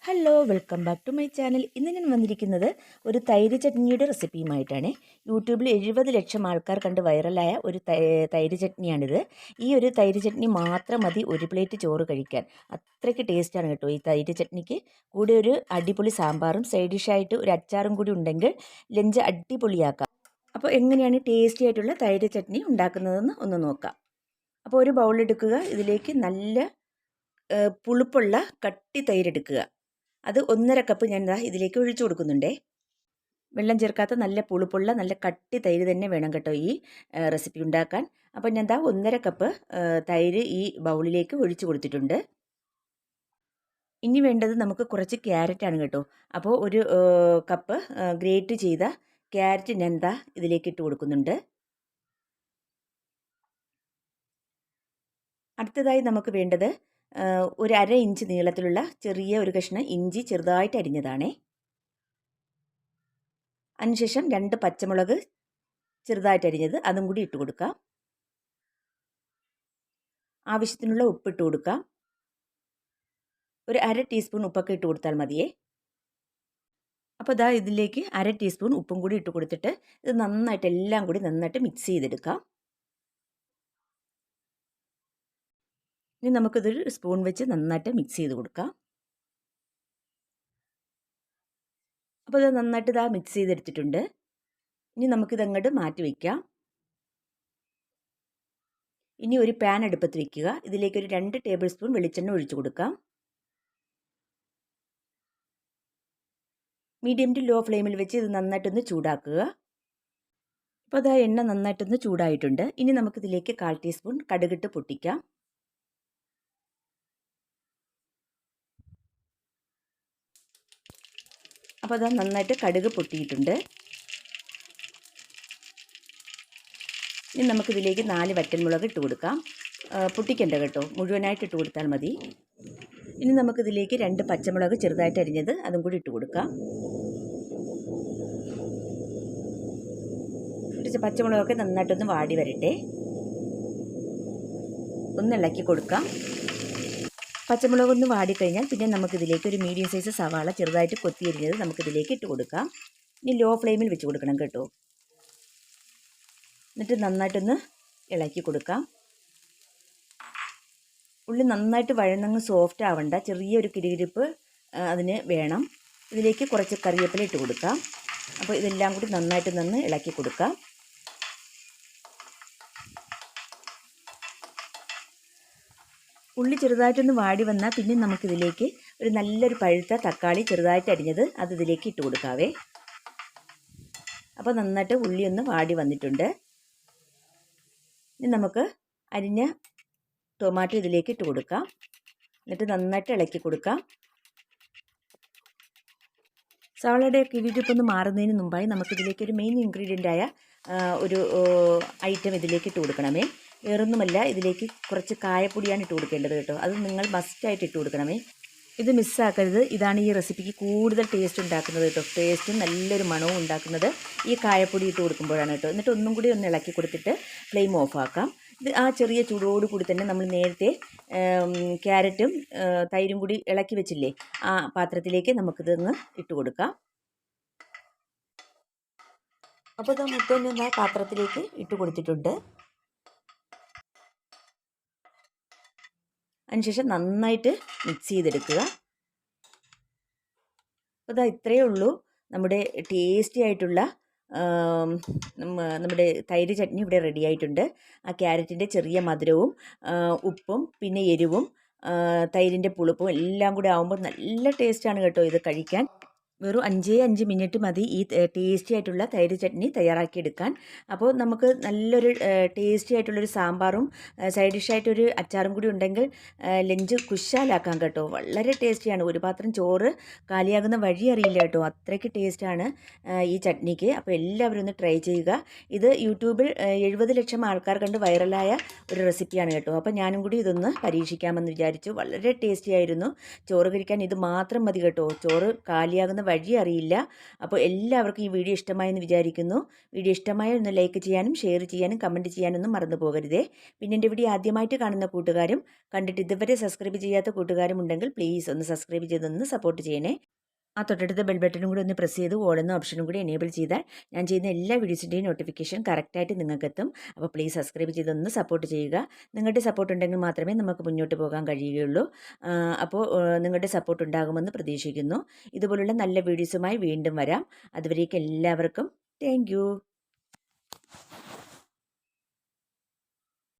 Hello welcome back to my channel. ഇന്ന് ഞാൻ വന്നിരിക്കുന്നത് ഒരു തൈര് ചട്നിയുടെ റെസിപ്പിയുമായിട്ടാണ്. യൂട്യൂബിൽ 70 ലക്ഷം ആൾക്കാർ കണ്ട് വൈറലായ ഒരു തൈര് ചട്നിയാണിത്. ഈ ഒരു തൈര് ചട്നി മാത്രം മതി ഒരു പ്ലേറ്റ് ചോറ് കഴിക്കാൻ. അത്രയ്ക്ക് ടേസ്റ്റാണ് കേട്ടോ ഈ തൈര് ചട്നിക്ക്. കൂടെ ഒരു അടിപൊളി സാമ്പാറും സൈഡ് ഡിഷായിട്ട് ഒരു അച്ചാറും കൂടി ഉണ്ടെങ്കിൽ ലഞ്ച് അടിപൊളിയാക്കാം. അപ്പോൾ എങ്ങനെയാണ് ടേസ്റ്റി ആയിട്ടുള്ള തൈര് ചട്നി ഉണ്ടാക്കുന്നതെന്ന് ഒന്ന് നോക്കാം. അപ്പോൾ ഒരു ബൗളെടുക്കുക. ഇതിലേക്ക് നല്ല പുളിപ്പുള്ള കട്ടി തൈര് എടുക്കുക. അത് 1.5 കപ്പ് ഞാൻ ഇതിലേക്ക് ഒഴിച്ചു കൊടുക്കുന്നുണ്ടേ. വെള്ളം ചേർക്കാത്ത നല്ല പുളിപ്പുള്ള നല്ല കട്ടി തൈര് തന്നെ വേണം കേട്ടോ ഈ റെസിപ്പി ഉണ്ടാക്കാൻ. അപ്പോൾ ഞാൻ 1.5 കപ്പ് തൈര് ഈ ബൗളിലേക്ക് ഒഴിച്ചു കൊടുത്തിട്ടുണ്ട്. ഇനി വേണ്ടത് നമുക്ക് കുറച്ച് ക്യാരറ്റാണ് കേട്ടോ. അപ്പോൾ ഒരു കപ്പ് ഗ്രേറ്റ് ചെയ്ത ക്യാരറ്റ് ഞാൻ ഇതിലേക്ക് ഇട്ട് കൊടുക്കുന്നുണ്ട്. അടുത്തതായി നമുക്ക് വേണ്ടത് ഒരു 1/2 ഇഞ്ച് നീളത്തിലുള്ള ചെറിയ ഒരു കഷ്ണം ഇഞ്ചി ചെറുതായിട്ട് അരിഞ്ഞതാണേ. അതിനുശേഷം 2 പച്ചമുളക് ചെറുതായിട്ട് അരിഞ്ഞത് അതും കൂടി ഇട്ട് കൊടുക്കാം. ആവശ്യത്തിനുള്ള ഉപ്പിട്ട് കൊടുക്കാം. ഒരു 1/2 ടീസ്പൂൺ ഉപ്പൊക്കെ ഇട്ട് കൊടുത്താൽ മതിയേ. അപ്പോൾ ഇതിലേക്ക് 1/2 ടീസ്പൂൺ ഉപ്പും കൂടി ഇട്ട് കൊടുത്തിട്ട് ഇത് നന്നായിട്ട് എല്ലാം കൂടി നന്നായിട്ട് മിക്സ് ചെയ്തെടുക്കാം. ഇനി നമുക്കിതൊരു സ്പൂൺ വെച്ച് നന്നായിട്ട് മിക്സ് ചെയ്ത് കൊടുക്കാം. അപ്പോൾ ഇത് നന്നായിട്ട് മിക്സ് ചെയ്തെടുത്തിട്ടുണ്ട്. ഇനി നമുക്കിതങ്ങോട്ട് മാറ്റി വയ്ക്കാം. ഇനി ഒരു പാൻ അടുപ്പത്ത് വയ്ക്കുക. ഇതിലേക്ക് ഒരു 2 ടേബിൾ സ്പൂൺ വെളിച്ചെണ്ണ ഒഴിച്ചു കൊടുക്കാം. മീഡിയം ടു ലോ ഫ്ലെയിമിൽ വെച്ച് ഇത് നന്നായിട്ടൊന്ന് ചൂടാക്കുക. അപ്പോൾ എണ്ണ നന്നായിട്ടൊന്ന് ചൂടായിട്ടുണ്ട്. ഇനി നമുക്കിതിലേക്ക് 1/4 ടീസ്പൂൺ കടുകിട്ട് പൊട്ടിക്കാം. അപ്പോൾ നന്നായിട്ട് കടുക് പൊട്ടിയിട്ടുണ്ട്. ഇനി നമുക്കിതിലേക്ക് 4 വറ്റൽമുളക് ഇട്ട് കൊടുക്കാം. പൊട്ടിക്കണ്ട കേട്ടോ, മുഴുവനായിട്ട് ഇട്ട് കൊടുത്താൽ മതി. ഇനി നമുക്കിതിലേക്ക് 2 പച്ചമുളക് ചെറുതായിട്ട് അരിഞ്ഞത് അതും കൂടി ഇട്ട് കൊടുക്കാം. പച്ചമുളകൊക്കെ നന്നായിട്ടൊന്ന് വാടി വരട്ടെ. ഒന്ന് ഇളക്കി കൊടുക്കാം. പച്ചമുളകൊന്ന് വാടിക്കഴിഞ്ഞാൽ പിന്നെ നമുക്കിതിലേക്ക് ഒരു മീഡിയം സൈസ് സവാള ചെറുതായിട്ട് കൊത്തിയരിഞ്ഞത് നമുക്കിതിലേക്ക് ഇട്ട് കൊടുക്കാം. ഇനി ലോ ഫ്ലെയിമിൽ വെച്ച് കൊടുക്കണം കേട്ടോ. എന്നിട്ട് നന്നായിട്ടൊന്ന് ഇളക്കി കൊടുക്കാം. ഉള്ളി നന്നായിട്ട് വഴന്നങ്ങ് സോഫ്റ്റ് ആവണ്ട, ചെറിയൊരു കിരികിരിപ്പ് അതിന് വേണം. ഇതിലേക്ക് കുറച്ച് കറിവേപ്പില ഇട്ട് കൊടുക്കാം. അപ്പോൾ ഇതെല്ലാം കൂടി നന്നായിട്ട് ഇളക്കി കൊടുക്കാം. ഉള്ളി ചെറുതായിട്ടൊന്ന് വാടി വന്നാൽ പിന്നെ നമുക്കിതിലേക്ക് ഒരു നല്ലൊരു പഴുത്ത തക്കാളി ചെറുതായിട്ട് അരിഞ്ഞത് അത് ഇതിലേക്ക് ഇട്ട് കൊടുക്കാവേ. അപ്പോൾ നന്നായിട്ട് ഉള്ളി ഒന്ന് വാടി വന്നിട്ടുണ്ട്. ഇനി നമുക്ക് അരിഞ്ഞ ടൊമാറ്റോ ഇതിലേക്ക് ഇട്ട് കൊടുക്കാം. എന്നിട്ട് നന്നായിട്ട് ഇളക്കി കൊടുക്കാം. സവാളയുടെ കിഴിപ്പൊന്ന് മാറുന്നതിന് മുമ്പായി നമുക്കിതിലേക്ക് ഒരു മെയിൻ ഇൻഗ്രീഡിയൻ്റായ ഒരു ഐറ്റം ഇതിലേക്ക് ഇട്ട് കൊടുക്കണമേ. വേറൊന്നുമല്ല, ഇതിലേക്ക് കുറച്ച് കായപ്പൊടിയാണ് ഇട്ട് കൊടുക്കേണ്ടത് കേട്ടോ. അത് നിങ്ങൾ മസ്റ്റായിട്ട് ഇട്ട് കൊടുക്കണമേ. ഇത് മിസ്സാക്കരുത്. ഇതാണ് ഈ റെസിപ്പിക്ക് കൂടുതൽ ടേസ്റ്റ് ഉണ്ടാക്കുന്നത് കേട്ടോ. ടേസ്റ്റും നല്ലൊരു മണവും ഉണ്ടാക്കുന്നത് ഈ കായപ്പൊടി ഇട്ട് കൊടുക്കുമ്പോഴാണ് കേട്ടോ. എന്നിട്ട് ഒന്നും കൂടി ഒന്ന് ഇളക്കി കൊടുത്തിട്ട് ഫ്ലെയിം ഓഫാക്കാം. ഇത് ആ ചെറിയ ചൂടോട് കൂടി തന്നെ നമ്മൾ നേരത്തെ ക്യാരറ്റും തൈരും കൂടി ഇളക്കി വെച്ചില്ലേ, ആ പാത്രത്തിലേക്ക് നമുക്കിതൊന്ന് ഇട്ട് കൊടുക്കാം. അപ്പോൾ ഇത് മൊത്തം ഞാൻ പാത്രത്തിലേക്ക് ഇട്ട് കൊടുത്തിട്ടുണ്ട്. അതിനുശേഷം നന്നായിട്ട് മിക്സ് ചെയ്തെടുക്കുക. അപ്പോൾ ഇത്രയേ ഉള്ളൂ നമ്മുടെ ടേസ്റ്റി ആയിട്ടുള്ള നമ്മുടെ തൈര് ചട്നി ഇവിടെ റെഡി ആയിട്ടുണ്ട്. ആ ക്യാരറ്റിൻ്റെ ചെറിയ മധുരവും ഉപ്പും പിന്നെ എരിവും തൈരിൻ്റെ പുളിപ്പും എല്ലാം കൂടി ആകുമ്പോൾ നല്ല ടേസ്റ്റാണ് കേട്ടോ ഇത് കഴിക്കാൻ. വെറും 5 മിനിറ്റ് മതി ഈ ടേസ്റ്റി ആയിട്ടുള്ള തൈര് ചട്നി തയ്യാറാക്കിയെടുക്കാൻ. അപ്പോൾ നമുക്ക് നല്ലൊരു ടേസ്റ്റി ആയിട്ടുള്ളൊരു സാമ്പാറും സൈഡ് ഡിഷായിട്ടൊരു അച്ചാറും കൂടി ഉണ്ടെങ്കിൽ ലഞ്ച് കുശാലാക്കാം കേട്ടോ. വളരെ ടേസ്റ്റിയാണ്. ഒരു പാത്രം ചോറ് കാലിയാകുന്ന വഴി അറിയില്ല കേട്ടോ, അത്രയ്ക്ക് ടേസ്റ്റാണ് ഈ ചട്നിക്ക്. അപ്പോൾ എല്ലാവരും ഒന്ന് ട്രൈ ചെയ്യുക. ഇത് യൂട്യൂബിൽ 70 ലക്ഷം ആൾക്കാർ കണ്ട് വൈറലായ ഒരു റെസിപ്പിയാണ് കേട്ടോ. അപ്പോൾ ഞാനും കൂടി ഇതൊന്ന് പരീക്ഷിക്കാമെന്ന് വിചാരിച്ചു. വളരെ ടേസ്റ്റി ആയിരുന്നു. ചോറ് കഴിക്കാൻ ഇത് മാത്രം മതി കേട്ടോ. ചോറ് കാലിയാകുന്ന വഴി അറിയില്ല. അപ്പോൾ എല്ലാവർക്കും ഈ വീഡിയോ ഇഷ്ടമായെന്ന് വിചാരിക്കുന്നു. വീഡിയോ ഇഷ്ടമായ ഒന്ന് ലൈക്ക് ചെയ്യാനും ഷെയർ ചെയ്യാനും കമൻറ്റ് ചെയ്യാനൊന്നും മറന്നു പോകരുതേ. പിന്നെ എൻ്റെ വീഡിയോ ആദ്യമായിട്ട് കാണുന്ന കൂട്ടുകാരും കണ്ടിട്ട് ഇതുവരെ സബ്സ്ക്രൈബ് ചെയ്യാത്ത കൂട്ടുകാരും ഉണ്ടെങ്കിൽ പ്ലീസ് ഒന്ന് സബ്സ്ക്രൈബ് ചെയ്തൊന്ന് സപ്പോർട്ട് ചെയ്യണേ. ആ തൊട്ടടുത്ത ബെൽ ബട്ടണും കൂടി ഒന്ന് പ്രസ് ചെയ്ത് ഓൾ എന്ന ഓപ്ഷനും കൂടി എനേബിൾ ചെയ്താൽ ഞാൻ ചെയ്യുന്ന എല്ലാ വീഡിയോസിൻ്റെയും നോട്ടിഫിക്കേഷൻ കറക്റ്റായിട്ട് നിങ്ങൾക്ക് എത്തും. അപ്പോൾ പ്ലീസ് സബ്സ്ക്രൈബ് ചെയ്തൊന്ന് സപ്പോർട്ട് ചെയ്യുക. നിങ്ങളുടെ സപ്പോർട്ട് ഉണ്ടെങ്കിൽ മാത്രമേ നമുക്ക് മുന്നോട്ട് പോകാൻ കഴിയുകയുള്ളൂ. അപ്പോൾ നിങ്ങളുടെ സപ്പോർട്ട് ഉണ്ടാകുമെന്ന് പ്രതീക്ഷിക്കുന്നു. ഇതുപോലുള്ള നല്ല വീഡിയോസുമായി വീണ്ടും വരാം. അതുവരേക്കും എല്ലാവർക്കും താങ്ക് യു.